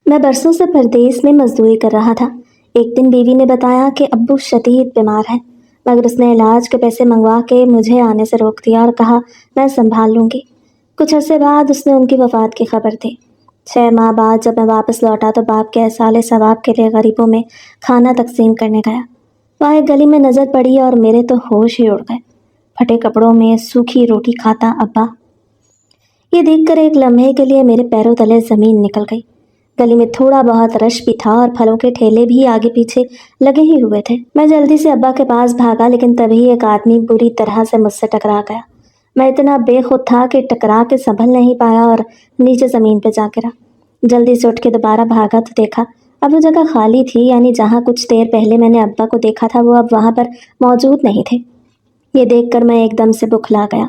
میں برسوں سے پردیس میں مزدوری کر رہا تھا۔ ایک دن بیوی نے بتایا کہ ابو شدید بیمار ہیں، مگر اس نے علاج کے پیسے منگوا کے مجھے آنے سے روک دیا اور کہا میں سنبھال لوں گی۔ کچھ عرصے بعد اس نے ان کی وفات کی خبر دی۔ 6 ماہ بعد جب میں واپس لوٹا تو باپ کے احصال ثواب کے لیے غریبوں میں کھانا تقسیم کرنے گیا۔ وہاں ایک گلی میں نظر پڑی اور میرے تو ہوش ہی اڑ گئے۔ پھٹے کپڑوں میں سوکھی روٹی کھاتا ابا۔ یہ دیکھ کر ایک لمحے کے لیے میرے پیروں تلے زمین نکل گئی۔ گلی میں تھوڑا بہت رش بھی تھا اور پھلوں کے ٹھیلے بھی آگے پیچھے لگے ہی ہوئے تھے۔ میں جلدی سے ابا کے پاس بھاگا، لیکن تبھی ایک آدمی بری طرح سے مجھ سے ٹکرا گیا۔ میں اتنا بے خود تھا کہ ٹکرا کے سنبھل نہیں پایا اور نیچے زمین پہ جا گرا۔ جلدی سے اٹھ کے دوبارہ بھاگا تو دیکھا اب وہ جگہ خالی تھی، یعنی جہاں کچھ دیر پہلے میں نے ابا کو دیکھا تھا وہ اب وہاں پر موجود نہیں تھے۔ یہ دیکھ کر میں ایک دم سے بکھلا گیا۔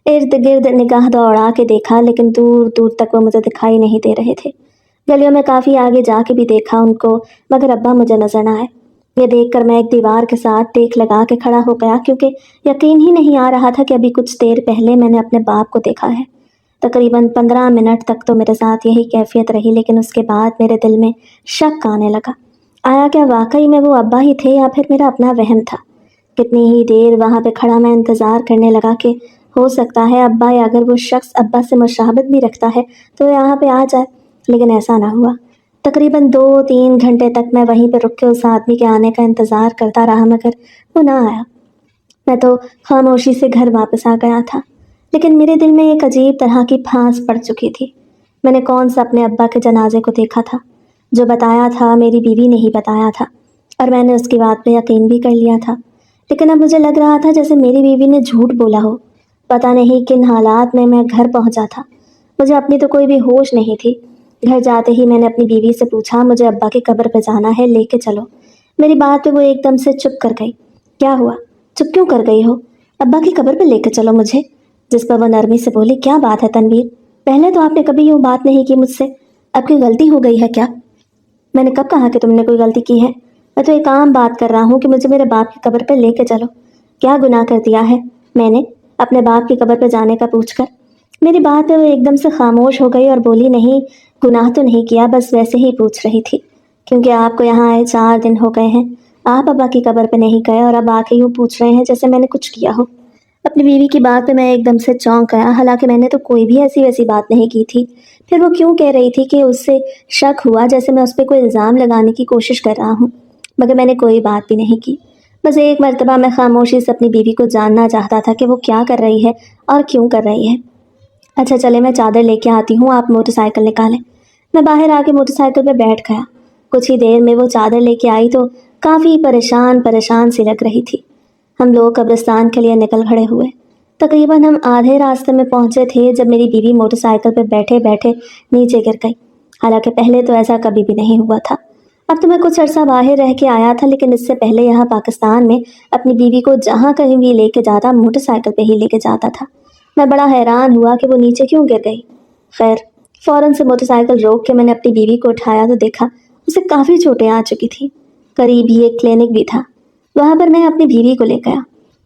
ارد گرد نگاہ دوڑا کے دیکھا، لیکن دور دور تک وہ مجھے دکھائی نہیں دے رہے تھے۔ گلیوں میں کافی آگے جا کے بھی دیکھا ان کو، مگر ابا مجھے نظر نہ آئے۔ یہ دیکھ کر میں ایک دیوار کے ساتھ ٹیک لگا کے کھڑا ہو گیا، کیونکہ یقین ہی نہیں آ رہا تھا کہ ابھی کچھ دیر پہلے میں نے اپنے باپ کو دیکھا ہے۔ تقریباً 15 منٹ تک تو میرے ساتھ یہی کیفیت رہی، لیکن اس کے بعد میرے دل میں شک آنے لگا۔ آیا کیا واقعی میں وہ ابا ہی تھے یا پھر میرا اپنا وہم تھا؟ کتنی ہی دیر وہاں پہ کھڑا میں انتظار کرنے لگا کہ ہو سکتا ہے ابا، یا اگر وہ شخص ابا سے مشابہت بھی رکھتا ہے تو یہاں پہ آ جائے، لیکن ایسا نہ ہوا۔ تقریباً 2-3 گھنٹے تک میں وہیں پہ رک کے اس آدمی کے آنے کا انتظار کرتا رہا، مگر وہ نہ آیا۔ میں تو خاموشی سے گھر واپس آ گیا تھا، لیکن میرے دل میں ایک عجیب طرح کی پھانس پڑ چکی تھی۔ میں نے کون سا اپنے ابا کے جنازے کو دیکھا تھا؟ جو بتایا تھا میری بیوی نے ہی بتایا تھا، اور میں نے اس کی بات پہ یقین بھی کر لیا تھا۔ لیکن اب مجھے لگ رہا تھا جیسے میری بیوی نے جھوٹ بولا ہو۔ پتہ نہیں کن حالات میں گھر پہنچا تھا۔ مجھے اپنی تو کوئی بھی ہوش نہیں تھی۔ گھر جاتے ہی میں نے اپنی بیوی سے پوچھا مجھے ابا کی قبر پہ جانا ہے، لے کے چلو۔ میری بات پہ وہ ایک دم سے چپ کر گئی۔ کیا ہوا؟ چپ کیوں کر گئی ہو؟ ابا کی قبر پہ لے کے چلو مجھے۔ جس پر وہ نرمی سے بولی کیا بات ہے تنویر؟ پہلے تو آپ نے کبھی یوں بات نہیں کی مجھ سے۔ اب کوئی غلطی ہو گئی ہے کیا؟ میں نے کب کہا کہ تم نے کوئی غلطی کی ہے؟ میں تو ایک عام بات کر رہا ہوں کہ مجھے میرے باپ کی قبر پہ لے کے چلو۔ کیا گناہ کر دیا ہے میں نے اپنے باپ کی قبر پہ جانے کا پوچھ کر؟ میری بات پہ وہ ایک دم سے خاموش ہو گئی اور بولی نہیں، گناہ تو نہیں کیا، بس ویسے ہی پوچھ رہی تھی، کیونکہ آپ کو یہاں آئے 4 دن ہو گئے ہیں، آپ ابا کی قبر پہ نہیں گئے اور اب آ کے یوں پوچھ رہے ہیں جیسے میں نے کچھ کیا ہو۔ اپنی بیوی کی بات پہ میں ایک دم سے چونک گیا، حالانکہ میں نے تو کوئی بھی ایسی ویسی بات نہیں کی تھی۔ پھر وہ کیوں کہہ رہی تھی کہ اس سے شک ہوا، جیسے میں اس پہ کوئی الزام لگانے کی کوشش کر رہا ہوں، مگر میں نے کوئی بات بھی نہیں کی۔ بس ایک مرتبہ میں خاموشی سے اپنی بیوی کو جاننا چاہتا تھا کہ وہ کیا کر رہی ہے اور کیوں کر رہی ہے۔ اچھا چلے میں چادر لے کے آتی ہوں، آپ موٹر سائیکل نکالیں۔ میں باہر آ کے موٹر سائیکل پہ بیٹھ گیا۔ کچھ ہی دیر میں وہ چادر لے کے آئی تو کافی پریشان سی لگ رہی تھی۔ ہم لوگ قبرستان کے لیے نکل کھڑے ہوئے۔ تقریباً ہم آدھے راستے میں پہنچے تھے جب میری بیوی موٹر سائیکل پہ بیٹھے بیٹھے نیچے گر گئی، حالانکہ پہلے تو ایسا کبھی بھی نہیں ہوا تھا۔ اب تو میں کچھ عرصہ باہر رہ کے آیا تھا، لیکن اس سے پہلے یہاں پاکستان میں اپنی بیوی کو جہاں کہیں بھی لے کے جاتا موٹر سائیکل پہ ہی لے کے جاتا تھا۔ میں بڑا حیران ہوا کہ وہ نیچے کیوں گر گئی۔ خیر، فوراً سے موٹر سائیکل روک کے میں نے اپنی بیوی کو اٹھایا تو دیکھا اسے کافی چوٹیں آ چکی تھی۔ قریب ہی ایک کلینک بھی تھا، وہاں پر میں اپنی بیوی کو لے گیا۔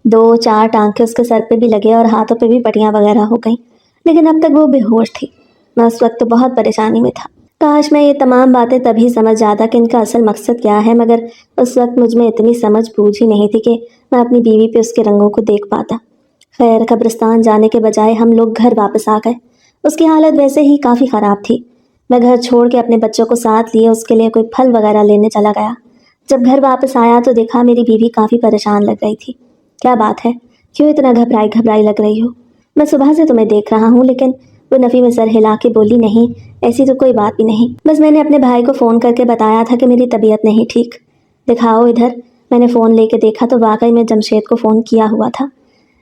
2-4 ٹانکے اس کے سر پہ بھی لگے اور ہاتھوں پہ بھی پٹیاں وغیرہ ہو گئیں، لیکن اب تک وہ بے ہوش تھی۔ میں اس وقت تو بہت پریشانی میں تھا۔ کاش میں یہ تمام باتیں تبھی سمجھ جاتا کہ ان کا اصل مقصد کیا ہے، مگر اس وقت مجھ میں اتنی سمجھ بوجھ ہی نہیں تھی کہ میں اپنی بیوی پہ اس کے رنگوں کو دیکھ پاتا۔ خیر، قبرستان جانے کے بجائے ہم لوگ گھر واپس آ گئے۔ اس کی حالت ویسے ہی کافی خراب تھی۔ میں گھر چھوڑ کے اپنے بچوں کو ساتھ لیے اس کے لیے کوئی پھل وغیرہ لینے چلا گیا۔ جب گھر واپس آیا تو دیکھا میری بیوی کافی پریشان لگ رہی تھی۔ کیا بات ہے؟ کیوں اتنا گھبرائی لگ رہی ہو؟ میں صبح سے تمہیں دیکھ رہا ہوں، لیکن وہ نفی میں سر ہلا کے بولی نہیں، ایسی تو کوئی بات بھی نہیں، بس میں نے اپنے بھائی کو فون کر کے بتایا تھا کہ میری طبیعت نہیں ٹھیک۔ دکھاؤ ادھر۔ میں نے فون لے کے دیکھا تو واقعی میں جمشید کو فون کیا ہوا تھا۔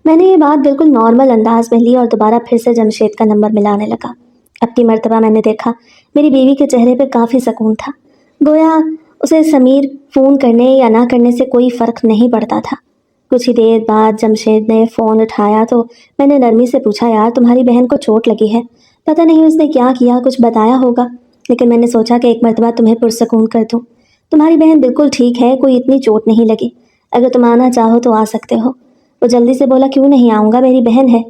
میں نے یہ بات بالکل نارمل انداز میں لی اور دوبارہ پھر سے جمشید کا نمبر ملانے لگا۔ اب کی مرتبہ میں نے دیکھا میری بیوی کے چہرے پہ کافی سکون تھا، گویا اسے سمیر فون کرنے یا نہ کرنے سے کوئی فرق نہیں پڑتا تھا۔ کچھ ہی دیر بعد جمشید نے فون اٹھایا تو میں نے نرمی سے پوچھا یار تمہاری بہن کو چوٹ لگی ہے؟ پتہ نہیں اس نے کیا کیا، کچھ بتایا ہوگا، لیکن میں نے سوچا کہ ایک مرتبہ تمہیں پرسکون کر دوں۔ تمہاری بہن بالکل ٹھیک ہے، کوئی اتنی چوٹ نہیں لگی، اگر تم آنا چاہو تو آ سکتے ہو۔ وہ جلدی سے بولا کیوں نہیں آؤں گا، میری بہن ہے،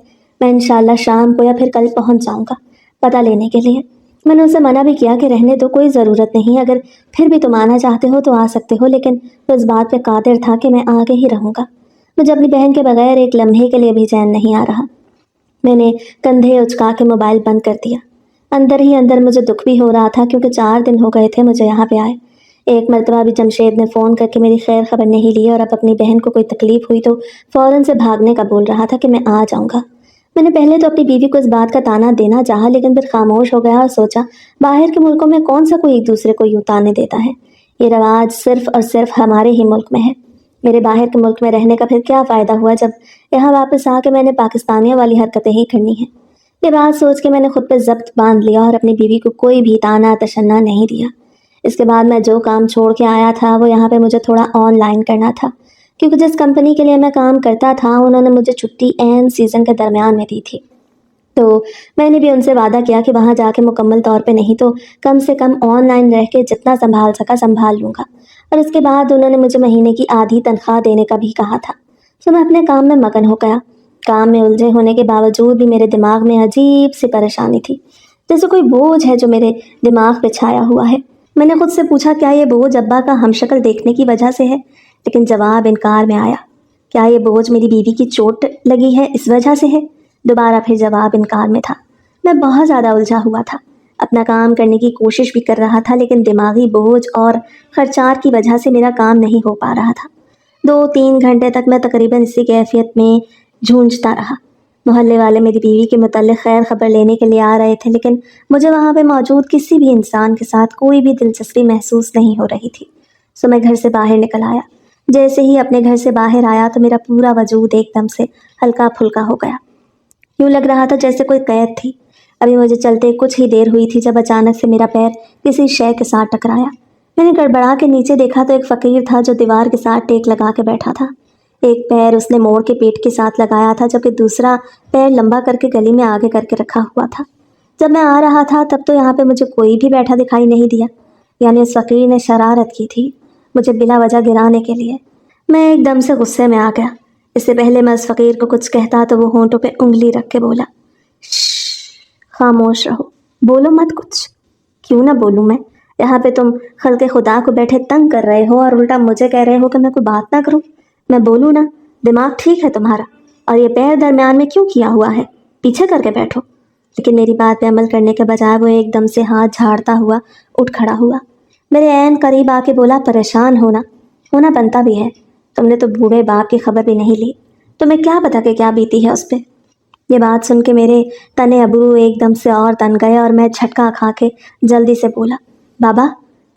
میں انشاءاللہ شام کو یا پھر کل پہنچ جاؤں گا پتہ لینے کے لیے۔ मैंने उसे मना भी किया कि रहने दो, कोई ज़रूरत नहीं, अगर फिर भी तुम आना चाहते हो तो आ सकते हो, लेकिन वो इस बात पे कादिर था कि मैं आगे ही रहूँगा। मुझे अपनी बहन के बगैर एक लम्हे के लिए भी चैन नहीं आ रहा। मैंने कंधे उचका के मोबाइल बंद कर दिया। अंदर ही अंदर मुझे दुख भी हो रहा था, क्योंकि 4 दिन हो गए थे मुझे यहाँ पे आए। एक मरतबा भी जमशेद ने फ़ोन करके मेरी खैर खबर नहीं ली, और अब अपनी बहन को कोई तकलीफ़ हुई तो फ़ौरन से भागने का बोल रहा था कि मैं आ जाऊँगा। मैंने पहले तो अपनी बीवी को इस बात का ताना देना चाहा, लेकिन फिर खामोश हो गया और सोचा, बाहर के मुल्कों में कौन सा कोई एक दूसरे को यूँ ताने देता है। ये रिवाज सिर्फ़ और सिर्फ़ हमारे ही मुल्क में है। मेरे बाहर के मुल्क में रहने का फिर क्या फ़ायदा हुआ, जब यहाँ वापस आके मैंने पाकिस्तानियों वाली हरकतें ही करनी हैं। ये बात सोच के मैंने खुद पे ज़ब्त बांध लिया और अपनी बीवी को कोई भी ताना तशन्ना नहीं दिया। इसके बाद मैं जो काम छोड़ के आया था वो यहाँ पे मुझे थोड़ा ऑनलाइन करना था, क्योंकि जिस कंपनी के लिए मैं काम करता था उन्होंने मुझे छुट्टी एन सीज़न के दरमियान में दी थी। तो मैंने भी उनसे वादा किया कि वहाँ जाके मुकम्मल तौर पे नहीं तो कम से कम ऑनलाइन रह के जितना संभाल सका संभाल लूँगा। और उसके बाद उन्होंने मुझे महीने की आधी तनख्वाह देने का भी कहा था। तो मैं अपने काम में मगन हो गया। काम में उलझे होने के बावजूद भी मेरे दिमाग में अजीब सी परेशानी थी, जैसे कोई बोझ है जो मेरे दिमाग पे छाया हुआ है। मैंने खुद से पूछा, क्या ये बोझ अब्बा का हमशक्ल देखने की वजह से है? लेकिन जवाब इनकार में आया। क्या ये बोझ मेरी बीवी की चोट लगी है इस वजह से है? दोबारा फिर जवाब इनकार में था। मैं बहुत ज़्यादा उलझा हुआ था। अपना काम करने की कोशिश भी कर रहा था, लेकिन दिमागी बोझ और खर्चार की वजह से मेरा काम नहीं हो पा रहा था। 2-3 घंटे तक मैं तकरीबन इसी कैफियत में झूंझता रहा। मोहल्ले वाले मेरी बीवी के मुताल्लिक खैर खबर लेने के लिए आ रहे थे, लेकिन मुझे वहाँ पे मौजूद किसी भी इंसान के साथ कोई भी दिलचस्पी महसूस नहीं हो रही थी। सो मैं घर से बाहर निकल आया। जैसे ही अपने घर से बाहर आया तो मेरा पूरा वजूद एकदम से हल्का फुल्का हो गया। यूँ लग रहा था जैसे कोई कैद थी। अभी मुझे चलते कुछ ही देर हुई थी जब अचानक से मेरा पैर किसी शय के साथ टकराया। मैंने गड़बड़ा के नीचे देखा तो एक फ़कीर था जो दीवार के साथ टेक लगा के बैठा था। एक पैर उसने मोड़ के पेट के साथ लगाया था, जबकि दूसरा पैर लंबा करके गली में आगे करके रखा हुआ था। जब मैं आ रहा था तब तो यहाँ पे मुझे कोई भी बैठा दिखाई नहीं दिया, यानी उस फ़कीर ने शरारत की थी मुझे बिला वजह गिराने के लिए। मैं एकदम से गुस्से में आ गया। इससे पहले मैं उस फ़कीर को कुछ कहता तो वो होंठों पे उंगली रख के बोला, खामोश रहो, बोलो मत कुछ। क्यों ना बोलूँ मैं? यहाँ पे तुम खल्क़े खुदा को बैठे तंग कर रहे हो और उल्टा मुझे कह रहे हो कि मैं कोई बात ना करूँ। मैं बोलूँ ना? दिमाग ठीक है तुम्हारा? और ये पैर दरमियान में क्यों किया हुआ है? पीछे करके बैठो। लेकिन मेरी बात पे अमल करने के बजाय वो एकदम से हाथ झाड़ता हुआ उठ खड़ा हुआ। मेरे ऐन करीब आके बोला, परेशान होना बनता भी है। तुमने तो बूढ़े बाप की खबर भी नहीं ली। तुम्हें क्या पता कि क्या बीती है उस पर। ये बात सुन के मेरे तने अबरू एकदम से और तन गए और मैं झटका खा के जल्दी से बोला, बाबा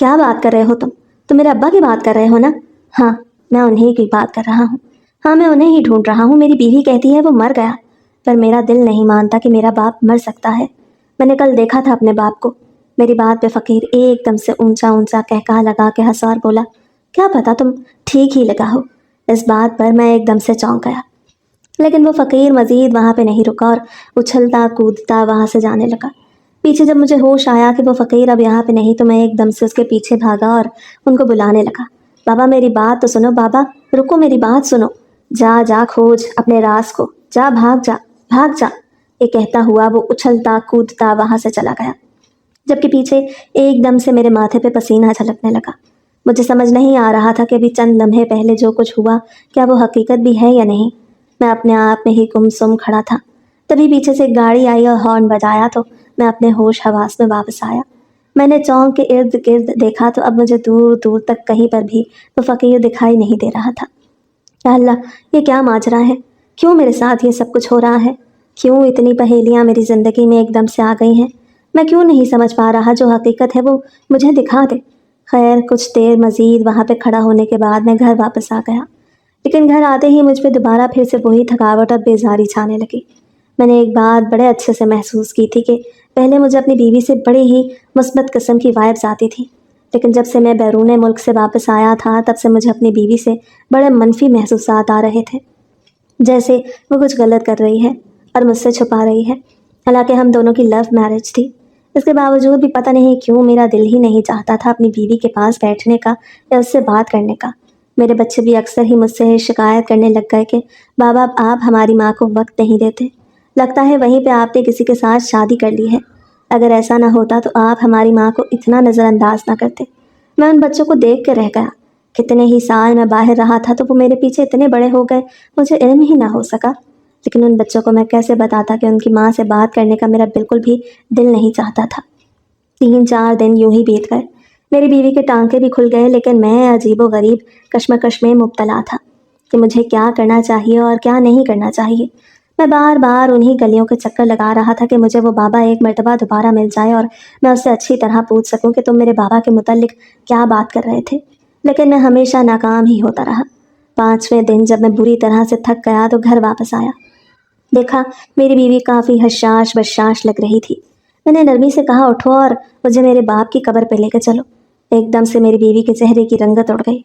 क्या बात कर रहे हो तुम मेरे अब्बा की बात कर रहे हो ना? हाँ, मैं उन्हीं की बात कर रहा हूँ। हाँ, मैं उन्हें ही ढूंढ रहा हूँ। मेरी बीवी कहती है वो मर गया, पर मेरा दिल नहीं मानता कि मेरा बाप मर सकता है। मैंने कल देखा था अपने बाप को। मेरी बात पे फ़कीर एकदम से ऊंचा ऊंचा कहका लगा के हंसा और बोला, क्या पता तुम ठीक ही लगा हो। इस बात पर मैं एकदम से चौंक गया। लेकिन वो फ़कीर मज़ीद वहाँ पे नहीं रुका और उछलता कूदता वहाँ से जाने लगा। पीछे जब मुझे होश आया कि वो फ़कीर अब यहाँ पे नहीं तो मैं एकदम से उसके पीछे भागा और उनको बुलाने लगा, बाबा मेरी बात तो सुनो, बाबा रुको, मेरी बात सुनो। जा जा खोज अपने राज को, जा भाग जा भाग जा। ये कहता हुआ वो उछलता कूदता वहाँ से चला गया, जबकि पीछे एकदम से मेरे माथे पे पसीना झलकने लगा। मुझे समझ नहीं आ रहा था कि अभी चंद लम्हे पहले जो कुछ हुआ क्या वो हकीकत भी है या नहीं। मैं अपने आप में ही गुमसुम खड़ा था। तभी पीछे से एक गाड़ी आई और हॉर्न बजाया तो मैं अपने होश हवास में वापस आया। मैंने चौंक के इर्द गिर्द देखा तो अब मुझे दूर दूर तक कहीं पर भी वो फ़कीर दिखाई नहीं दे रहा था। या अल्लाह, ये क्या माजरा है? क्यों मेरे साथ ये सब कुछ हो रहा है? क्यों इतनी पहेलियाँ मेरी ज़िंदगी में एकदम से आ गई हैं? मैं क्यों नहीं समझ पा रहा? जो हकीकत है वो मुझे दिखा दे। खैर कुछ देर मज़ीद वहाँ पे खड़ा होने के बाद मैं घर वापस आ गया, लेकिन घर आते ही मुझ पे दोबारा फिर से वही थकावट और बेजारी छाने लगी। मैंने एक बात बड़े अच्छे से महसूस की थी कि पहले मुझे अपनी बीवी से बड़ी ही मुस्बत किस्म की वाइब्स आती थी, लेकिन जब से मैं बैरून मुल्क से वापस आया था तब से मुझे अपनी बीवी से बड़े मनफी महसूसात आ रहे थे, जैसे वो कुछ गलत कर रही है और मुझसे छुपा रही है। हालांकि हम दोनों की लव मैरिज थी, इसके बावजूद भी पता नहीं क्यों मेरा दिल ही नहीं चाहता था अपनी बीवी के पास बैठने का या उससे बात करने का। मेरे बच्चे भी अक्सर ही मुझसे शिकायत करने लग गए कि बाबा आप हमारी माँ को वक्त नहीं देते। लगता है वहीं पे आपने किसी के साथ शादी कर ली है। اگر ایسا نہ ہوتا تو آپ ہماری ماں کو اتنا نظر انداز نہ کرتے۔ میں ان بچوں کو دیکھ کے رہ گیا، کتنے ہی سال میں باہر رہا تھا تو وہ میرے پیچھے اتنے بڑے ہو گئے، مجھے علم ہی نہ ہو سکا۔ لیکن ان بچوں کو میں کیسے بتاتا کہ ان کی ماں سے بات کرنے کا میرا بالکل بھی دل نہیں چاہتا تھا۔ 3-4 دن یوں ہی بیت گئے، میری بیوی کے ٹانکے بھی کھل گئے، لیکن میں عجیب و غریب کشمکش میں مبتلا تھا کہ مجھے کیا کرنا چاہیے اور کیا نہیں کرنا چاہیے۔ میں بار بار انہی گلیوں کے چکر لگا رہا تھا کہ مجھے وہ بابا ایک مرتبہ دوبارہ مل جائے اور میں اس سے اچھی طرح پوچھ سکوں کہ تم میرے بابا کے متعلق کیا بات کر رہے تھے، لیکن میں ہمیشہ ناکام ہی ہوتا رہا۔ 5ویں دن جب میں بری طرح سے تھک گیا تو گھر واپس آیا، دیکھا میری بیوی کافی حشاش بشاش لگ رہی تھی۔ میں نے نرمی سے کہا اٹھو اور مجھے میرے باپ کی قبر پہ لے کے چلو۔ ایک دم سے میری بیوی کے چہرے کی رنگت اڑ گئی۔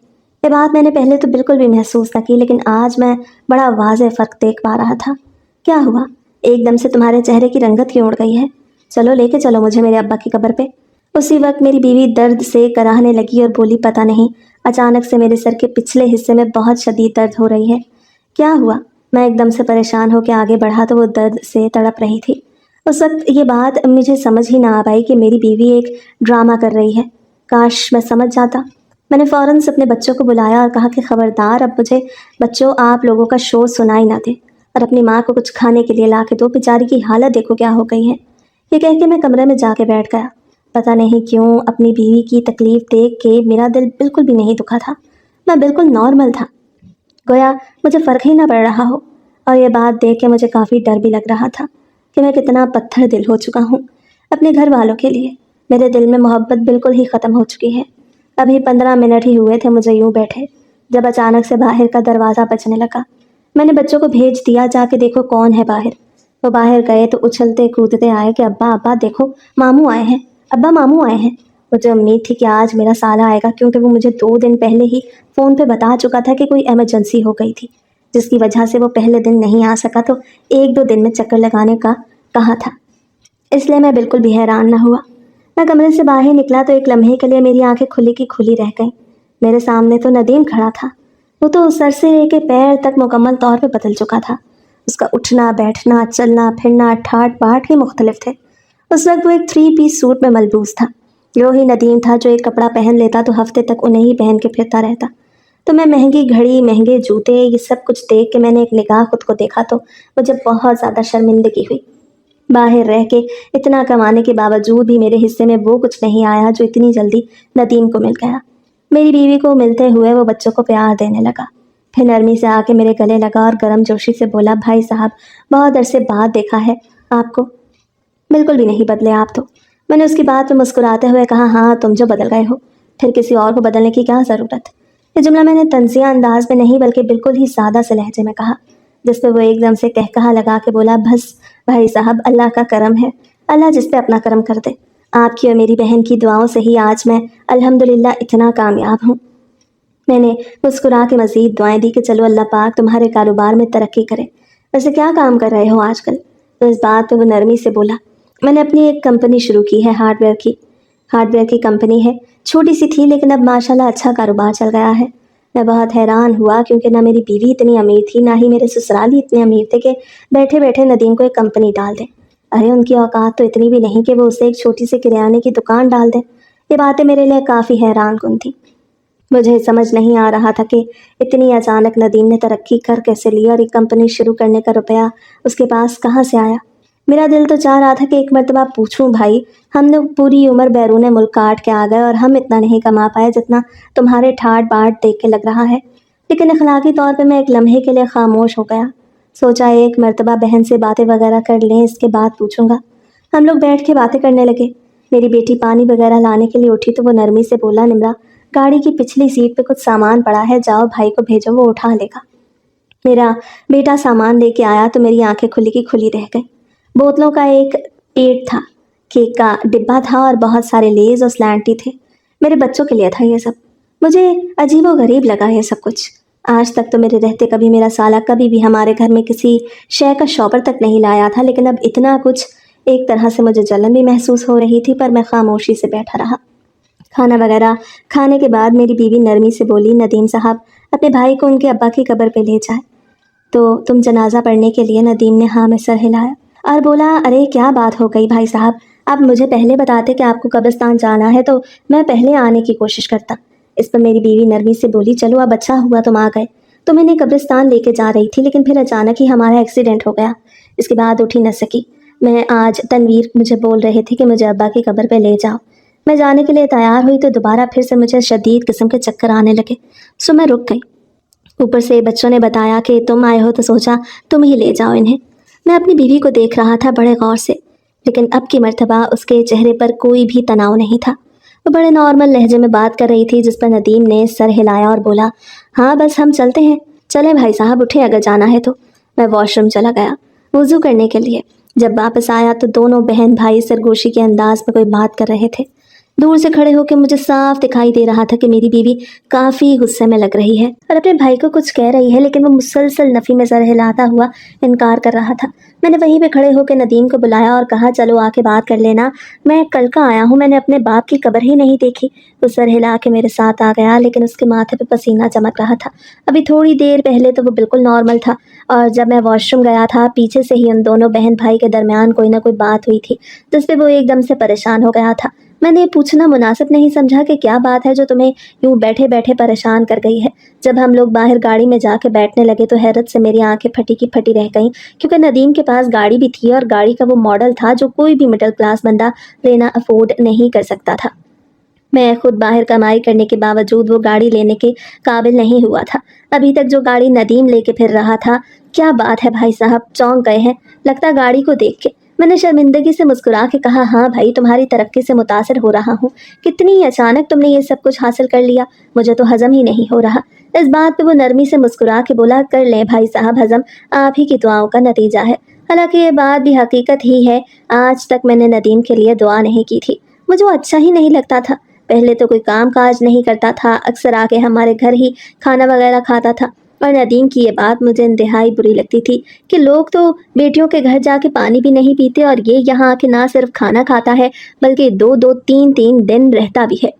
یہ بات میں نے پہلے تو بالکل بھی محسوس نہ کی، لیکن آج میں بڑا واضح فرق دیکھ پا رہا تھا۔ کیا ہوا؟ ایک دم سے تمہارے چہرے کی رنگت کیوں اڑ گئی ہے؟ چلو لے کے چلو مجھے میرے ابا کی قبر پہ۔ اسی وقت میری بیوی درد سے کراہنے لگی اور بولی پتہ نہیں، اچانک سے میرے سر کے پچھلے حصے میں بہت شدید درد ہو رہی ہے۔ کیا ہوا؟ میں ایک دم سے پریشان ہو کے آگے بڑھا تو وہ درد سے تڑپ رہی تھی۔ اس وقت یہ بات مجھے سمجھ ہی نہ آ پائی کہ میری بیوی ایک ڈرامہ کر رہی ہے۔ کاش میں سمجھ جاتا۔ میں نے فوراً سے اپنے بچوں کو بلایا اور کہا کہ خبردار اب مجھے بچوں آپ لوگوں کا شور سنائی نہ دے، اور اپنی ماں کو کچھ کھانے کے لیے لا کے دو، بیچاری کی حالت دیکھو کیا ہو گئی ہے۔ یہ کہہ کے میں کمرے میں جا کے بیٹھ گیا۔ پتہ نہیں کیوں اپنی بیوی کی تکلیف دیکھ کے میرا دل بالکل بھی نہیں دکھا تھا، میں بالکل نارمل تھا، گویا مجھے فرق ہی نہ پڑ رہا ہو۔ اور یہ بات دیکھ کے مجھے کافی ڈر بھی لگ رہا تھا کہ میں کتنا پتھر دل ہو چکا ہوں اپنے گھر والوں کے لیے۔ میرے دل میں محبت بالکل ہی ختم ہو چکی ہے۔ ابھی 15 منٹ ہی ہوئے تھے مجھے یوں بیٹھے جب اچانک سے باہر کا دروازہ بجنے لگا۔ میں نے بچوں کو بھیج دیا جا کے دیکھو کون ہے باہر۔ وہ باہر گئے تو اچھلتے کودتے آئے کہ ابا ابا دیکھو ماموں آئے ہیں، ابا ماموں آئے ہیں۔ مجھے امید تھی کہ آج میرا سالہ آئے گا، کیونکہ وہ مجھے 2 دن پہلے ہی فون پہ بتا چکا تھا کہ کوئی ایمرجنسی ہو گئی تھی، جس کی وجہ سے وہ پہلے دن نہیں آ سکا، تو 1-2 دن میں چکر لگانے کا کہا تھا۔ اس لیے میں بالکل بھی حیران نہ ہوا۔ میں کمرے سے باہر نکلا تو ایک لمحے کے لیے میری آنکھیں کھلی کی کھلی رہ گئیں۔ میرے سامنے تو ندیم کھڑا تھا۔ وہ تو سر سے لے کے پیر تک مکمل طور پہ بدل چکا تھا۔ اس کا اٹھنا بیٹھنا چلنا پھرنا ٹھاٹ باٹ ہی مختلف تھے۔ اس وقت وہ ایک 3 پیس سوٹ میں ملبوس تھا۔ جو ہی ندیم تھا جو ایک کپڑا پہن لیتا تو ہفتے تک انہیں ہی پہن کے پھرتا رہتا۔ تو میں مہنگی گھڑی مہنگے جوتے یہ سب کچھ دیکھ کے میں نے ایک نگاہ خود کو دیکھا تو مجھے بہت زیادہ شرمندگی ہوئی۔ باہر رہ کے اتنا کمانے کے باوجود بھی میرے حصے میں وہ کچھ نہیں آیا جو اتنی جلدی ندیم کو مل گیا۔ میری بیوی کو ملتے ہوئے وہ بچوں کو پیار دینے لگا، پھر نرمی سے آ کے میرے گلے لگا اور گرم جوشی سے بولا بھائی صاحب بہت عرصے بعد دیکھا ہے آپ کو، بالکل بھی نہیں بدلے آپ تو۔ میں نے اس کی بات پہ مسکراتے ہوئے کہا ہاں تم جو بدل گئے ہو، پھر کسی اور کو بدلنے کی کیا ضرورت۔ یہ جملہ میں نے طنزیہ انداز میں نہیں بلکہ بالکل ہی سادہ سے لہجے میں کہا، جس پہ وہ ایک دم سے کہا لگا کے بولا بس بھائی صاحب اللہ کا کرم ہے، اللہ جس پہ اپنا کرم کر دے۔ آپ کی اور میری بہن کی دعاؤں سے ہی آج میں الحمدللہ اتنا کامیاب ہوں۔ میں نے مسکرا کے مزید دعائیں دی کہ چلو اللہ پاک تمہارے کاروبار میں ترقی کرے۔ ویسے کیا کام کر رہے ہو آج کل؟ تو اس بات پہ وہ نرمی سے بولا میں نے اپنی ایک کمپنی شروع کی ہے، ہارڈ ویئر کی کمپنی ہے، چھوٹی سی تھی لیکن اب ماشاءاللہ اچھا کاروبار چل گیا ہے۔ میں بہت حیران ہوا کیونکہ نہ میری بیوی اتنی امیر تھی نہ ہی میرے سسرالی اتنے امیر تھے کہ بیٹھے بیٹھے ندیم کو ایک کمپنی ڈال دیں۔ ارے ان کی اوقات تو اتنی بھی نہیں کہ وہ اسے ایک چھوٹی سی کریانے کی دکان ڈال دیں۔ یہ باتیں میرے لیے کافی حیران کن تھی۔ مجھے سمجھ نہیں آ رہا تھا کہ اتنی اچانک ندیم نے ترقی کر کیسے لی اور ایک کمپنی شروع کرنے کا روپیہ اس کے پاس کہاں سے آیا۔ میرا دل تو چاہ رہا تھا کہ ایک مرتبہ پوچھوں بھائی ہم نے پوری عمر بیرون ملک کاٹ کے آ گئے اور ہم اتنا نہیں کما پائے جتنا تمہارے ٹھاٹ باٹ دیکھ کے لگ رہا ہے، لیکن اخلاقی طور پہ میں ایک لمحے کے لیے خاموش ہو گیا۔ سوچا ایک مرتبہ بہن سے باتیں وغیرہ کر لیں، اس کے بعد پوچھوں گا۔ ہم لوگ بیٹھ کے باتیں کرنے لگے۔ میری بیٹی پانی وغیرہ لانے کے لیے اٹھی تو وہ نرمی سے بولا نمرا گاڑی کی پچھلی سیٹ پہ کچھ سامان پڑا ہے، جاؤ بھائی کو بھیجو وہ اٹھا لے گا۔ میرا بیٹا سامان لے کے آیا تو میری آنکھیں کھلی کی کھلی رہ گئیں۔ بوتلوں کا ایک پیٹ تھا، کیک کا ڈبہ تھا اور بہت سارے لیز اور سلانٹی تھے۔ میرے بچوں کے لیے تھا یہ سب۔ مجھے عجیب و غریب لگا یہ سب کچھ۔ آج تک تو میرے رہتے کبھی میرا سالہ کبھی بھی ہمارے گھر میں کسی شے کا شوپر تک نہیں لایا تھا، لیکن اب اتنا کچھ ایک طرح سے مجھے جلن بھی محسوس ہو رہی تھی، پر میں خاموشی سے بیٹھا رہا۔ کھانا وغیرہ کھانے کے بعد میری بیوی نرمی سے بولی ندیم صاحب اپنے بھائی کو ان کے ابا کی قبر پہ لے جائے تو تم جنازہ پڑھنے کے لیے۔ ندیم نے ہاں میں سر ہلایا اور بولا ارے کیا بات ہو گئی بھائی صاحب، آپ مجھے پہلے بتاتے کہ آپ کو قبرستان جانا ہے تو میں پہلے آنے کی کوشش کرتا۔ اس پر میری بیوی نرمی سے بولی، چلو اب اچھا ہوا تم آ گئے، تم انہیں قبرستان لے کے جا رہی تھی لیکن پھر اچانک ہی ہمارا ایکسیڈنٹ ہو گیا، اس کے بعد اٹھ ہی نہ سکی۔ میں آج تنویر مجھے بول رہے تھے کہ مجھے ابا کی قبر پہ لے جاؤ، میں جانے کے لیے تیار ہوئی تو دوبارہ پھر سے مجھے شدید قسم کے چکر آنے لگے، سو میں رک گئی۔ اوپر سے بچوں نے بتایا کہ تم آئے ہو تو سوچا تم ہی لے جاؤ انہیں۔ میں اپنی بیوی کو دیکھ رہا تھا بڑے غور سے، لیکن اب کی مرتبہ اس کے چہرے پر کوئی بھی تناؤ نہیں تھا۔ وہ بڑے نارمل لہجے میں بات کر رہی تھی، جس پر ندیم نے سر ہلایا اور بولا، ہاں بس ہم چلتے ہیں، چلیں بھائی صاحب اٹھیں اگر جانا ہے تو۔ میں واش روم چلا گیا وضو کرنے کے لیے۔ جب واپس آیا تو دونوں بہن بھائی سرگوشی کے انداز میں کوئی بات کر رہے تھے۔ دور سے کھڑے ہو کے مجھے صاف دکھائی دے رہا تھا کہ میری بیوی کافی غصے میں لگ رہی ہے اور اپنے بھائی کو کچھ کہہ رہی ہے، لیکن وہ مسلسل نفی میں سر ہلاتا ہوا انکار کر رہا تھا۔ میں نے وہیں پہ کھڑے ہو کے ندیم کو بلایا اور کہا، چلو آ کے بات کر لینا، میں کل کا آیا ہوں، میں نے اپنے باپ کی قبر ہی نہیں دیکھی۔ وہ سر ہلا کے میرے ساتھ آ گیا، لیکن اس کے ماتھے پہ پسینہ چمک رہا تھا۔ ابھی تھوڑی دیر پہلے تو وہ بالکل نارمل تھا، اور جب میں واش روم گیا تھا پیچھے سے ہی ان دونوں بہن بھائی کے درمیان کوئی نہ کوئی بات ہوئی تھی، جس پہ وہ ایک دم سے پریشان ہو گیا تھا۔ میں نے پوچھنا مناسب نہیں سمجھا کہ کیا بات ہے جو تمہیں یوں بیٹھے بیٹھے پریشان کر گئی ہے۔ جب ہم لوگ باہر گاڑی میں جا کے بیٹھنے لگے تو حیرت سے میری آنکھیں پھٹی کی پھٹی رہ گئیں، کیونکہ ندیم کے پاس گاڑی بھی تھی، اور گاڑی کا وہ ماڈل تھا جو کوئی بھی مڈل کلاس بندہ لینا افورڈ نہیں کر سکتا تھا۔ میں خود باہر کمائی کرنے کے باوجود وہ گاڑی لینے کے قابل نہیں ہوا تھا۔ ابھی تک جو گاڑی ندیم لے کے پھر رہا تھا، کیا بات ہے بھائی صاحب، چونک گئے ہیں لگتا گاڑی کو دیکھ کے۔ میں نے شرمندگی سے مسکرا کے کہا، ہاں بھائی تمہاری ترقی سے متاثر ہو رہا ہوں، کتنی اچانک تم نے یہ سب کچھ حاصل کر لیا، مجھے تو ہضم ہی نہیں ہو رہا۔ اس بات پہ وہ نرمی سے مسکرا کے بولا، کر لیں بھائی صاحب ہضم، آپ ہی کی دعاؤں کا نتیجہ ہے۔ حالانکہ یہ بات بھی حقیقت ہی ہے، آج تک میں نے ندیم کے لیے دعا نہیں کی تھی، مجھے وہ اچھا ہی نہیں لگتا تھا۔ پہلے تو کوئی کام کاج نہیں کرتا تھا، اکثر آ کے ہمارے گھر ہی کھانا وغیرہ کھاتا تھا، اور ندیم کی یہ بات مجھے انتہائی بری لگتی تھی کہ لوگ تو بیٹیوں کے گھر جا کے پانی بھی نہیں پیتے، اور یہ یہاں آ کے نہ صرف کھانا کھاتا ہے بلکہ 2-2 3 دن رہتا بھی ہے۔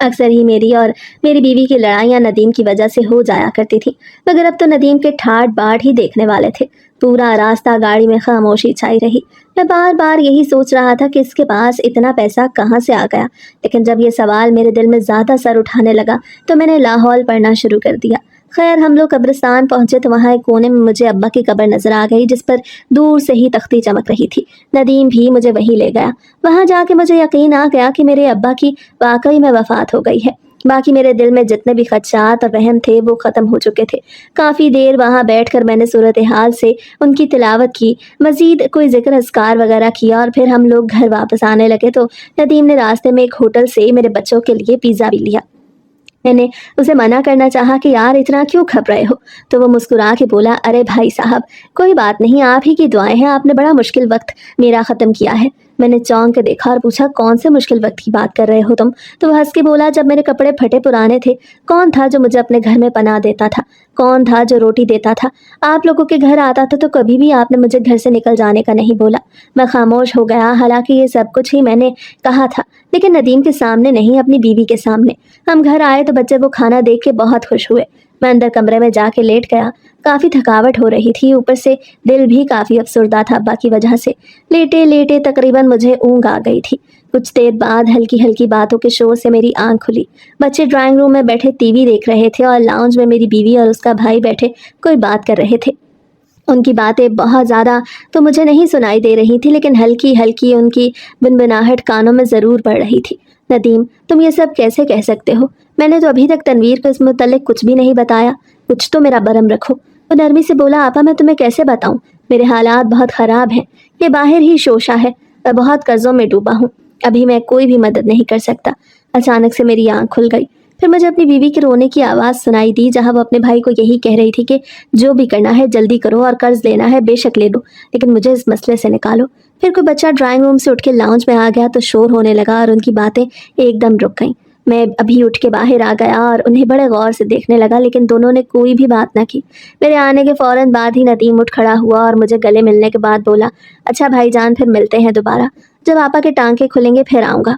اکثر ہی میری اور میری بیوی کی لڑائیاں ندیم کی وجہ سے ہو جایا کرتی تھی، مگر اب تو ندیم کے ٹھاٹ باٹ ہی دیکھنے والے تھے۔ پورا راستہ گاڑی میں خاموشی چھائی رہی۔ میں بار بار یہی سوچ رہا تھا کہ اس کے پاس اتنا پیسہ کہاں سے آ گیا، لیکن جب یہ سوال میرے دل میں زیادہ سر اٹھانے لگا تو میں نے لاہور پڑھنا شروع کر دیا۔ خیر ہم لوگ قبرستان پہنچے تو وہاں ایک کونے میں مجھے ابا کی قبر نظر آ گئی، جس پر دور سے ہی تختی چمک رہی تھی۔ ندیم بھی مجھے وہیں لے گیا۔ وہاں جا کے مجھے یقین آ گیا کہ میرے ابا کی واقعی میں وفات ہو گئی ہے۔ باقی میرے دل میں جتنے بھی خدشات اور وہم تھے وہ ختم ہو چکے تھے۔ کافی دیر وہاں بیٹھ کر میں نے صورتحال سے ان کی تلاوت کی، مزید کوئی ذکر اذکار وغیرہ کیا، اور پھر ہم لوگ گھر واپس آنے لگے تو ندیم نے راستے میں ایک ہوٹل سے میرے بچوں کے لیے پیزا بھی لیا۔ میں نے اسے منع کرنا چاہا کہ یار اتنا کیوں کھپ رہے ہو، تو وہ مسکرا کے بولا، ارے بھائی صاحب کوئی بات نہیں، آپ ہی کی دعائیں ہیں، آپ نے بڑا مشکل وقت میرا ختم کیا ہے۔ میں نے چونک کے دیکھا اور پوچھا، کون سے مشکل وقت کی بات کر رہے ہو تم؟ تو وہ ہنس کے بولا، جب میرے کپڑے پھٹے پرانے تھے، کون تھا جو مجھے اپنے گھر میں پناہ دیتا تھا، کون تھا جو روٹی دیتا تھا؟ آپ لوگوں کے گھر آتا تھا تو کبھی بھی آپ نے مجھے گھر سے نکل جانے کا نہیں بولا۔ میں خاموش ہو گیا، حالانکہ یہ سب کچھ ہی میں نے کہا تھا، لیکن ندیم کے سامنے نہیں، اپنی بیوی کے سامنے۔ ہم گھر آئے تو بچے وہ کھانا دیکھ کے بہت خوش ہوئے۔ میں اندر کمرے میں جا کے لیٹ گیا، کافی تھکاوٹ ہو رہی تھی، اوپر سے دل بھی کافی افسردہ تھا ابا کی وجہ سے۔ لیٹے لیٹے تقریباً مجھے اونگ آ گئی تھی۔ کچھ دیر بعد ہلکی ہلکی باتوں کے شور سے میری آنکھ کھلی۔ بچے ڈرائنگ روم میں بیٹھے ٹی وی دیکھ رہے تھے، اور لاؤنج میں میری بیوی اور اس کا بھائی بیٹھے کوئی بات کر رہے تھے۔ ان کی باتیں بہت زیادہ تو مجھے نہیں سنائی دے رہی تھی، لیکن ہلکی ہلکی ان کی بنبناہٹ کانوں میں ضرور پڑ رہی تھی۔ ندیم تم یہ سب کیسے کہہ سکتے ہو؟ میں نے تو ابھی تک تنویر کو اس متعلق کچھ بھی نہیں بتایا، کچھ تو میرا برم رکھو۔ وہ نرمی سے بولا، آپا میں تمہیں کیسے بتاؤں، میرے حالات بہت خراب ہیں، یہ باہر ہی شوشہ ہے، میں بہت قرضوں میں ڈوبا ہوں، ابھی میں کوئی بھی مدد نہیں کر سکتا۔ اچانک سے میری آنکھ کھل گئی، پھر مجھے اپنی بیوی کے رونے کی آواز سنائی دی، جہاں وہ اپنے بھائی کو یہی کہہ رہی تھی کہ جو بھی کرنا ہے جلدی کرو، اور قرض لینا ہے بے شک لے لو، لیکن مجھے اس مسئلے سے نکالو۔ پھر کوئی بچہ ڈرائنگ روم سے اٹھ کے لاؤنج میں آ گیا تو شور ہونے لگا، اور ان کی باتیں ایک دم رک گئیں۔ میں ابھی اٹھ کے باہر آ گیا اور انہیں بڑے غور سے دیکھنے لگا، لیکن دونوں نے کوئی بھی بات نہ کی۔ میرے آنے کے فوراً بعد ہی ندیم اٹھ کھڑا ہوا اور مجھے گلے ملنے کے بعد بولا، اچھا بھائی جان پھر ملتے ہیں دوبارہ، جب آپا کے ٹانکے کھلیں گے پھر آؤں گا۔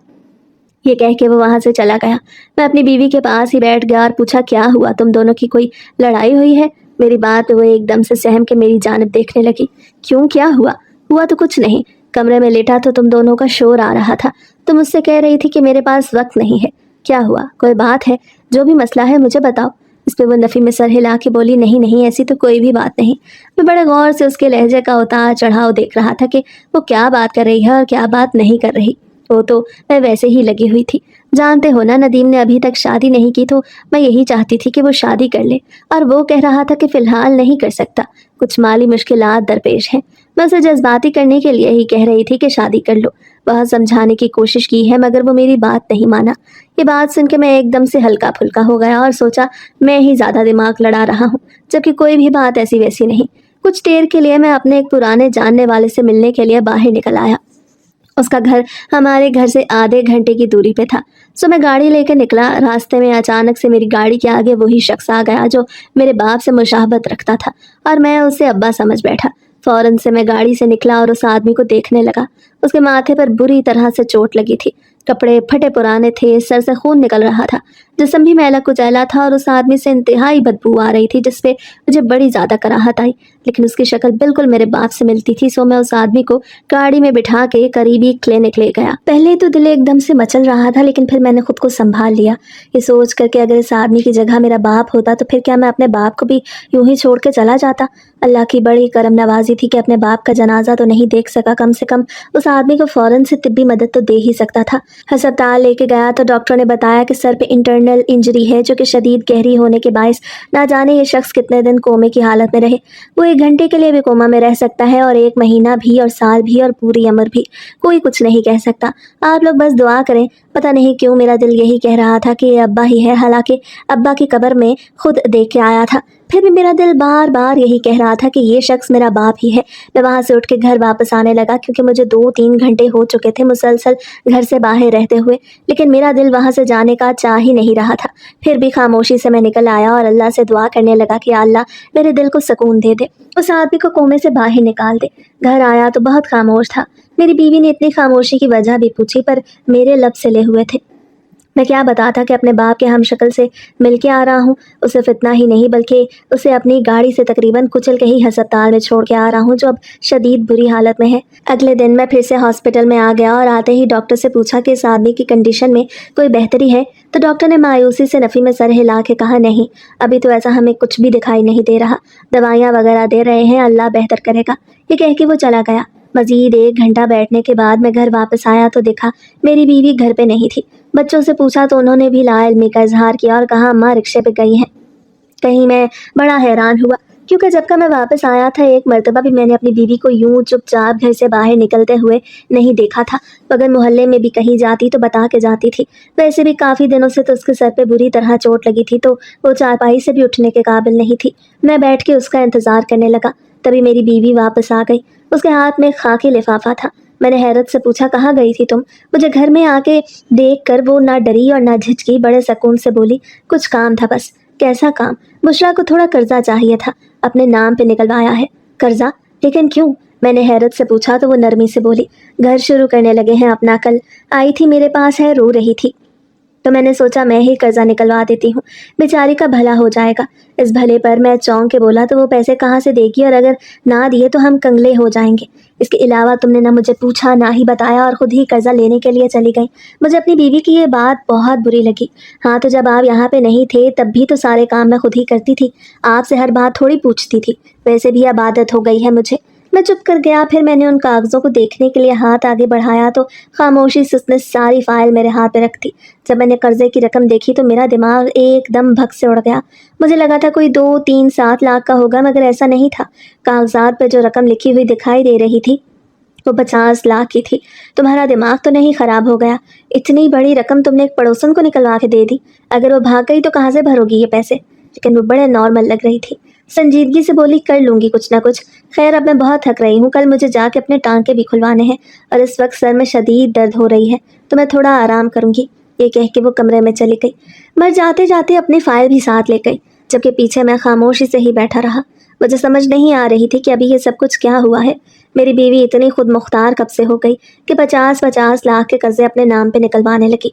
یہ کہہ کے وہ وہاں سے چلا گیا۔ میں اپنی بیوی کے پاس ہی بیٹھ گیا اور پوچھا، کیا ہوا، تم دونوں کی کوئی لڑائی ہوئی ہے؟ میری بات وہ ایک دم سے سہم کے میری جانب دیکھنے لگی۔ کیوں، کیا ہوا؟ ہوا تو کچھ نہیں، कमरे में लेटा तो तुम दोनों का शोर आ रहा था। तुम मुझसे कह रही थी कि मेरे पास वक्त नहीं है। क्या हुआ, कोई बात है? जो भी मसला है मुझे बताओ। इस पे वो नफ़ी में सर हिला के बोली, नहीं नहीं, ऐसी तो कोई भी बात नहीं। मैं बड़े गौर से उसके लहजे का उतार चढ़ाव देख रहा था कि वो क्या बात कर रही है और क्या बात नहीं कर रही। वो तो मैं वैसे ही लगी हुई थी। जानते हो ना, नदीम ने अभी तक शादी नहीं की, तो मैं यही चाहती थी कि वो शादी कर ले, और वो कह रहा था कि फ़िलहाल नहीं कर सकता, कुछ माली मुश्किलात दरपेश हैं। मैं उसे जज्बाती करने के लिए ही कह रही थी कि शादी कर लो। बहुत समझाने की कोशिश की है मगर वो मेरी बात नहीं माना। ये बात सुन के मैं एकदम से हल्का फुल्का हो गया और सोचा मैं ही ज़्यादा दिमाग लड़ा रहा हूँ, जबकि कोई भी बात ऐसी वैसी नहीं। कुछ देर के लिए मैं अपने एक पुराने जानने वाले से मिलने के लिए बाहर निकल आया। उसका घर हमारे घर से आधे घंटे की दूरी पे था। सो मैं गाड़ी लेकर निकला। रास्ते में अचानक से मेरी गाड़ी के आगे वही शख्स आ गया जो मेरे बाप से मुशाहबत रखता था, और मैं उसे अब्बा समझ बैठा। फौरन से मैं गाड़ी से निकला और उस आदमी को देखने लगा। उसके माथे पर बुरी तरह से चोट लगी थी, कपड़े फटे पुराने थे, सर से खून निकल रहा था, जिस्म भी मैला कुचैला था, और उस आदमी से इंतहाई बदबू आ रही थी जिसपे मुझे बड़ी ज़्यादा कराहत आई। लेकिन उसकी शक्ल बिल्कुल मेरे बाप से मिलती थी, सो मैं उस आदमी को गाड़ी में बिठा के करीबी क्लिनिक ले गया। पहले तो दिल एकदम से मचल रहा था, लेकिन फिर मैंने खुद को संभाल लिया, ये सोच करके अगर इस आदमी की जगह मेरा बाप होता तो फिर क्या मैं अपने बाप को भी यूं ही छोड़ के चला जाता। अल्लाह की बड़ी करम नवाजी थी कि अपने बाप का जनाजा तो नहीं देख सका, कम से कम उस आदमी को फौरन से तिब्बी मदद तो दे ही सकता था। अस्पताल लेके गया तो डॉक्टर ने बताया कि सर पे इंटरनल इंजरी है जो कि शदीद गहरी होने के बायस ना जाने ये शख्स कितने दिन कोमे की हालत में रहे। वो 1 घंटे के लिए भी कोमा में रह सकता है, और 1 महीना भी, और साल भी, और पूरी उम्र भी। कोई कुछ नहीं कह सकता। आप लोग बस दुआ करें। पता नहीं क्यों मेरा दिल यही कह रहा था कि ये अब्बा ही है, हालांकि अब्बा की कब्र में खुद देख के आया था। फिर भी मेरा दिल बार बार यही कह रहा था कि ये शख्स मेरा बाप ही है। मैं वहाँ से उठ के घर वापस आने लगा, क्योंकि मुझे 2-3 घंटे हो चुके थे मुसलसल घर से बाहर रहते हुए, लेकिन मेरा दिल वहाँ से जाने का चाह ही नहीं रहा था। फिर भी खामोशी से मैं निकल आया और अल्लाह से दुआ करने लगा कि अल्लाह मेरे दिल को सुकून दे दे, उस आदमी को कोमे से बाहर निकाल दे। घर आया तो बहुत खामोश था। मेरी बीवी ने इतनी खामोशी की वजह भी पूछी, पर मेरे लब सिले हुए थे। मैं क्या बताता कि अपने बाप के हमशक्ल से मिल के आ रहा हूँ। उसे इतना ही नहीं बल्कि उसे अपनी गाड़ी से तकरीबन कुचल के ही अस्पताल में छोड़ के आ रहा हूँ, जो अब शदीद बुरी हालत में है। अगले दिन मैं फिर से हॉस्पिटल में आ गया और आते ही डॉक्टर से पूछा कि इस आदमी की कंडीशन में कोई बेहतरी है। तो डॉक्टर ने मायूसी से नफ़ी में सर हिला के कहा, नहीं, अभी तो ऐसा हमें कुछ भी दिखाई नहीं दे रहा, दवाइयाँ वगैरह दे रहे हैं, अल्लाह बेहतर करेगा। ये कह के वो चला गया। मज़ीद 1 घंटा बैठने के बाद मैं घर वापस आया तो देखा मेरी बीवी घर पे नहीं थी। बच्चों से पूछा तो उन्होंने भी लाइल्मी का इजहार किया और कहा अम्मा रिक्शे पे गई हैं कहीं। मैं बड़ा हैरान हुआ, क्योंकि जब का मैं वापस आया था 1 मरतबा भी मैंने अपनी बीवी को यूं चुपचाप घर से बाहर निकलते हुए नहीं देखा था। अगर मोहल्ले में भी कहीं जाती तो बता के जाती थी। वैसे भी काफ़ी दिनों से तो उसके सर पे बुरी तरह चोट लगी थी, तो वो चारपाई से भी उठने के काबिल नहीं थी। मैं बैठ के उसका इंतज़ार करने लगा। तभी मेरी बीवी वापस आ गई। उसके हाथ में खाकी लिफाफा था। मैंने हैरत से पूछा, कहाँ गई थी तुम? मुझे घर में आके देख कर वो ना डरी और ना झिझकी, बड़े सुकून से बोली, कुछ काम था बस। कैसा काम? बुशरा को थोड़ा कर्जा चाहिए था, अपने नाम पे निकलवाया है। कर्जा? लेकिन क्यों? मैंने हैरत से पूछा तो वो नरमी से बोली, घर शुरू करने लगे हैं अपना, कल आई थी मेरे पास है, रो रही थी, तो मैंने सोचा मैं ही कर्जा निकलवा देती हूँ, बेचारी का भला हो जाएगा। इस भले पर मैं चौंक के बोला, तो वो पैसे कहाँ से देगी, और अगर ना दिए तो हम कंगले हो जाएंगे। इसके अलावा तुमने ना मुझे पूछा ना ही बताया और ख़ुद ही कर्जा लेने के लिए चली गई। मुझे अपनी बीवी की ये बात बहुत बुरी लगी। हाँ, तो जब आप यहाँ पे नहीं थे तब भी तो सारे काम मैं खुद ही करती थी, आपसे हर बात थोड़ी पूछती थी। वैसे भी अब आदत हो गई है मुझे। मैं चुप कर गया। फिर मैंने उन कागज़ों को देखने के लिए हाथ आगे बढ़ाया तो खामोशी से उसने सारी फाइल मेरे हाथ में रख दी। जब मैंने कर्जे की रकम देखी तो मेरा दिमाग एकदम भग से उड़ गया। मुझे लगा था कोई 2-3-7 लाख का होगा, मगर ऐसा नहीं था। कागजात पर जो रकम लिखी हुई दिखाई दे रही थी वो 50 लाख की थी। तुम्हारा दिमाग तो नहीं ख़राब हो गया? इतनी बड़ी रकम तुमने एक पड़ोसन को निकलवा के दे दी। अगर वो भाग गई तो कहाँ से भरोगी ये पैसे? लेकिन वो बड़े नॉर्मल लग रही थी। संजीदगी से बोली, कर लूँगी कुछ ना कुछ। खैर, अब मैं बहुत थक रही हूँ, कल मुझे जाके अपने टांके भी खुलवाने हैं, और इस वक्त सर में शदीद दर्द हो रही है, तो मैं थोड़ा आराम करूँगी। ये कह के वो कमरे में चली गई। मैं जाते जाते अपनी फ़ाइल भी साथ ले गई, जबकि पीछे मैं खामोशी से ही बैठा रहा। मुझे समझ नहीं आ रही थी कि अभी ये सब कुछ क्या हुआ है। मेरी बीवी इतनी खुद मुख्तार कब से हो गई कि 50-50 लाख के कर्जे अपने नाम पे निकलवाने लगी।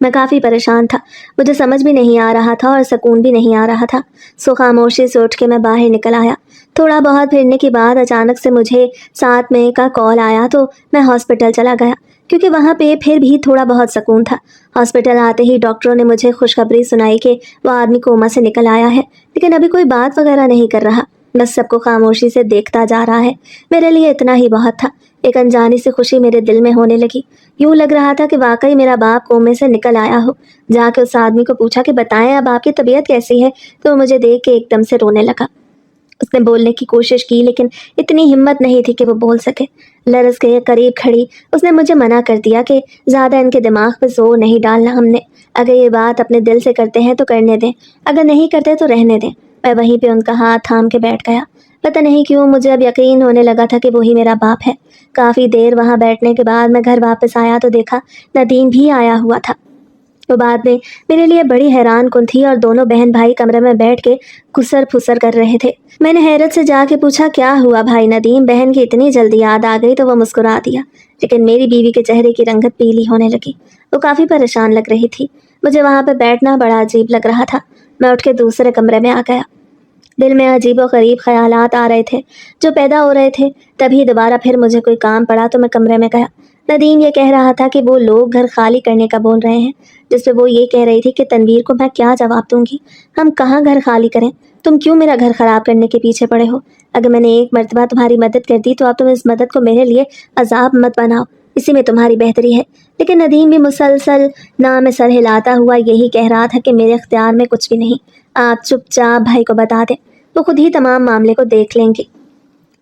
मैं काफ़ी परेशान था। मुझे समझ भी नहीं आ रहा था और सुकून भी नहीं आ रहा था। सो खामोशी से उठ के मैं बाहर निकल आया। थोड़ा बहुत फिरने के बाद अचानक से मुझे 7 मई का कॉल आया तो मैं हॉस्पिटल चला गया, क्योंकि वहाँ पे फिर भी थोड़ा बहुत सुकून था। हॉस्पिटल आते ही डॉक्टरों ने मुझे खुशखबरी सुनाई कि वह आदमी कोमा से निकल आया है, लेकिन अभी कोई बात वगैरह नहीं कर रहा, बस सबको खामोशी से देखता जा रहा है। मेरे लिए इतना ही बहुत था। एक अनजानी सी खुशी मेरे दिल में होने लगी। यूं लग रहा था कि वाकई मेरा बाप कोमे से निकल आया हो। जाके उस आदमी को पूछा कि बताएं अब आपकी तबीयत कैसी है, तो वो मुझे देख के एकदम से रोने लगा। उसने बोलने की कोशिश की, लेकिन इतनी हिम्मत नहीं थी कि वो बोल सके। लरस के करीब खड़ी उसने मुझे मना कर दिया कि ज़्यादा इनके दिमाग पे जोर नहीं डालना हमने। अगर ये बात अपने दिल से करते हैं तो करने दें, अगर नहीं करते तो रहने दें। मैं वहीं पे उनका हाथ थाम के बैठ गया। पता नहीं क्यों मुझे अब यकीन होने लगा था कि वही मेरा बाप है। काफ़ी देर वहाँ बैठने के बाद मैं घर वापस आया तो देखा नदीम भी आया हुआ था। वो बाद में मेरे लिए बड़ी हैरान कुन थी और दोनों बहन भाई कमरे में बैठ के खुसर फुसर कर रहे थे। मैंने हैरत से जाके पूछा, क्या हुआ भाई नदीम? बहन की इतनी जल्दी याद आ गई? तो वो मुस्कुरा दिया, लेकिन मेरी बीवी के चेहरे की रंगत पीली होने लगी। वो काफ़ी परेशान लग रही थी। मुझे वहाँ पर बैठना बड़ा अजीब लग रहा था। मैं उठ के दूसरे कमरे में आ गया। दिल में अजीब व गरीब ख्यालात आ रहे थे जो पैदा हो रहे थे। तभी दोबारा फिर मुझे कोई काम पड़ा तो मैं कमरे में गया। नदीम ये कह रहा था कि वो लोग घर खाली करने का बोल रहे हैं, जिसपे वो ये कह रही थी कि तनवीर को मैं क्या जवाब दूंगी। हम कहाँ घर खाली करें? तुम क्यों मेरा घर खराब करने के पीछे पड़े हो? अगर मैंने एक मर्तबा तुम्हारी मदद कर दी तो अब तुम इस मदद को मेरे लिए अजाब मत बनाओ, इसी में तुम्हारी बेहतरी है। लेकिन नदीम भी मुसलसल ना में सर हिलाता हुआ यही कह रहा था कि मेरे इख्तियार में कुछ भी नहीं, आप चुपचाप भाई को बता दें, वो खुद ही तमाम मामले को देख लेंगी।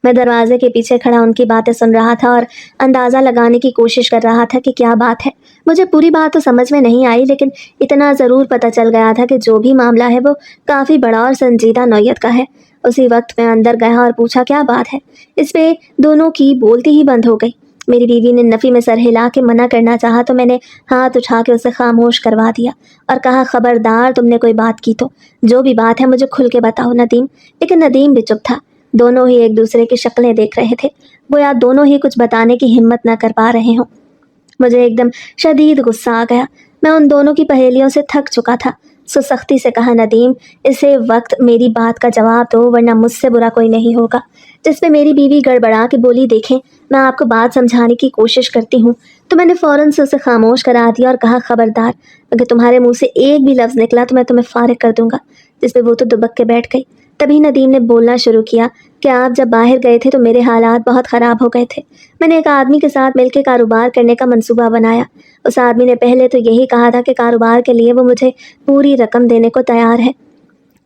मैं दरवाजे के पीछे खड़ा उनकी बातें सुन रहा था और अंदाज़ा लगाने की कोशिश कर रहा था कि क्या बात है। मुझे पूरी बात तो समझ में नहीं आई, लेकिन इतना ज़रूर पता चल गया था कि जो भी मामला है वो काफ़ी बड़ा और संजीदा नौयत का है। उसी वक्त मैं अंदर गया और पूछा, क्या बात है? इस पे दोनों की बोलती ही बंद हो गई। मेरी बीवी ने नफ़ी में सर हिला के मना करना चाहा तो मैंने हाथ उठा के उसे खामोश करवा दिया और कहा, खबरदार तुमने कोई बात की तो जो भी बात है मुझे खुल के बताओ नदीम। लेकिन नदीम भी चुप था। दोनों ही एक दूसरे की शक्लें देख रहे थे, गोया दोनों ही कुछ बताने की हिम्मत न कर पा रहे हों। मुझे एकदम शदीद गुस्सा आ गया। मैं उन दोनों की पहेलियों से थक चुका था। सख्ती से कहा, नदीम इसे वक्त मेरी बात का जवाब दो, वरना मुझसे बुरा कोई नहीं होगा। जिसपे मेरी बीवी गड़बड़ा के बोली, देखें मैं आपको बात समझाने की कोशिश करती हूँ। तो मैंने फ़ौरन से उसे खामोश करा दिया और कहा, खबरदार अगर तुम्हारे मुंह से एक भी लफ्ज़ निकला तो मैं तुम्हें फारिग कर दूंगा। जिसपे वो तो दुबक के बैठ गई। तभी नदीम ने बोलना शुरू किया कि आप जब बाहर गए थे तो मेरे हालात बहुत ख़राब हो गए थे। मैंने एक आदमी के साथ मिलकर कारोबार करने का मंसूबा बनाया। उस आदमी ने पहले तो यही कहा था कि कारोबार के लिए वो मुझे पूरी रकम देने को तैयार है,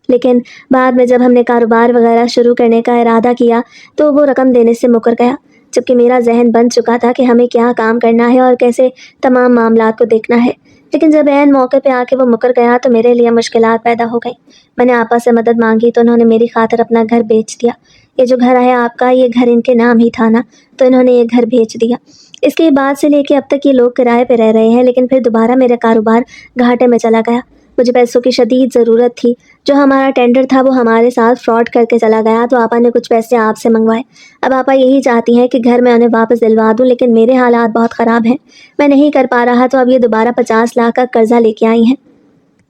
लेकिन बाद में जब हमने कारोबार वगैरह शुरू करने का इरादा किया तो वो रकम देने से मुकर गया, जबकि मेरा जहन बन चुका था कि हमें क्या काम करना है और कैसे तमाम मामलात को देखना है। लेकिन जब ऐन मौके पे आके वो मुकर गया तो मेरे लिए मुश्किलात पैदा हो गई। मैंने आपा से मदद मांगी तो उन्होंने मेरी खातिर अपना घर बेच दिया। ये जो घर है आपका, ये घर इनके नाम ही था ना, तो इन्होंने ये घर बेच दिया। इसके बाद से लेके अब तक ये लोग किराए पे रह रहे हैं, लेकिन फिर दोबारा मेरा कारोबार घाटे में चला गया। मुझे पैसों की शदीद ज़रूरत थी। जो हमारा टेंडर था वो हमारे साथ फ्रॉड करके चला गया, तो आपा ने कुछ पैसे आपसे मंगवाए। अब आपा यही चाहती हैं कि घर मैं उन्हें वापस दिलवा दूं, लेकिन मेरे हालात बहुत ख़राब हैं, मैं नहीं कर पा रहा, तो अब ये दोबारा 50 लाख का कर्जा लेके आई हैं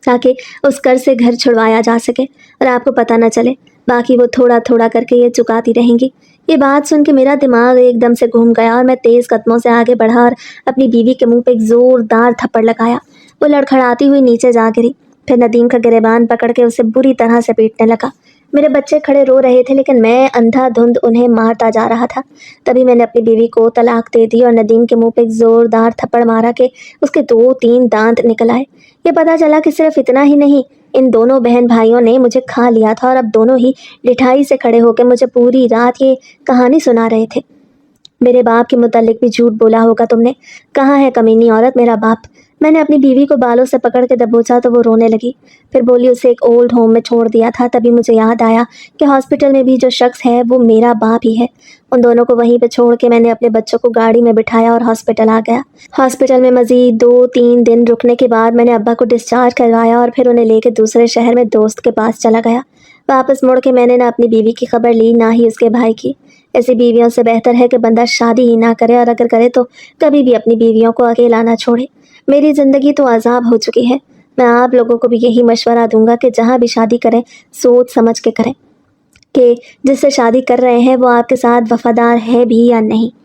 ताकि उस कर्ज से घर छुड़वाया जा सके और आपको पता न चले। बाकी वो थोड़ा थोड़ा करके ये चुकाती रहेंगी। ये बात सुन के मेरा दिमाग एकदम से घूम गया और मैं तेज़ कदमों से आगे बढ़ा और अपनी बीवी के मुंह पे एक ज़ोरदार थप्पड़ लगाया। वो लड़खड़ाती हुई नीचे जा गिरी। फिर नदीम का गिरेबान पकड़ के उसे बुरी तरह से पीटने लगा। मेरे बच्चे खड़े रो रहे थे, लेकिन मैं अंधाधुंध उन्हें मारता जा रहा था। तभी मैंने अपनी बीवी को तलाक दे दी और नदीम के मुंह पे एक ज़ोरदार थप्पड़ मारा कि उसके 2-3 दांत निकल आए। ये पता चला कि सिर्फ इतना ही नहीं, इन दोनों बहन भाइयों ने मुझे खा लिया था और अब दोनों ही लिठाई से खड़े होकर मुझे पूरी रात ये कहानी सुना रहे थे। मेरे बाप के मुतालिक भी झूठ बोला होगा तुमने। कहाँ है कमीनी औरत मेरा बाप? मैंने अपनी बीवी को बालों से पकड़ के दबोचा तो वो रोने लगी। फिर बोली, उसे एक ओल्ड होम में छोड़ दिया था। तभी मुझे याद आया कि हॉस्पिटल में भी जो शख्स है वो मेरा बाप ही है। उन दोनों को वहीं पे छोड़ के मैंने अपने बच्चों को गाड़ी में बिठाया और हॉस्पिटल आ गया। हॉस्पिटल में मज़ीद 2-3 दिन रुकने के बाद मैंने अब्बा को डिस्चार्ज करवाया और फिर उन्हें लेकर दूसरे शहर में दोस्त के पास चला गया। वापस मुड़ के मैंने ना अपनी बीवी की खबर ली, ना ही उसके भाई की। ऐसी बीवियों से बेहतर है कि बंदा शादी ही ना करे, और अगर करे तो कभी भी अपनी बीवियों को अकेला ना छोड़े। मेरी ज़िंदगी तो अजाब हो चुकी है। मैं आप लोगों को भी यही मशवरा दूंगा कि जहाँ भी शादी करें सोच समझ के करें। کہ جس سے شادی کر رہے ہیں وہ آپ کے ساتھ وفادار ہے بھی یا نہیں۔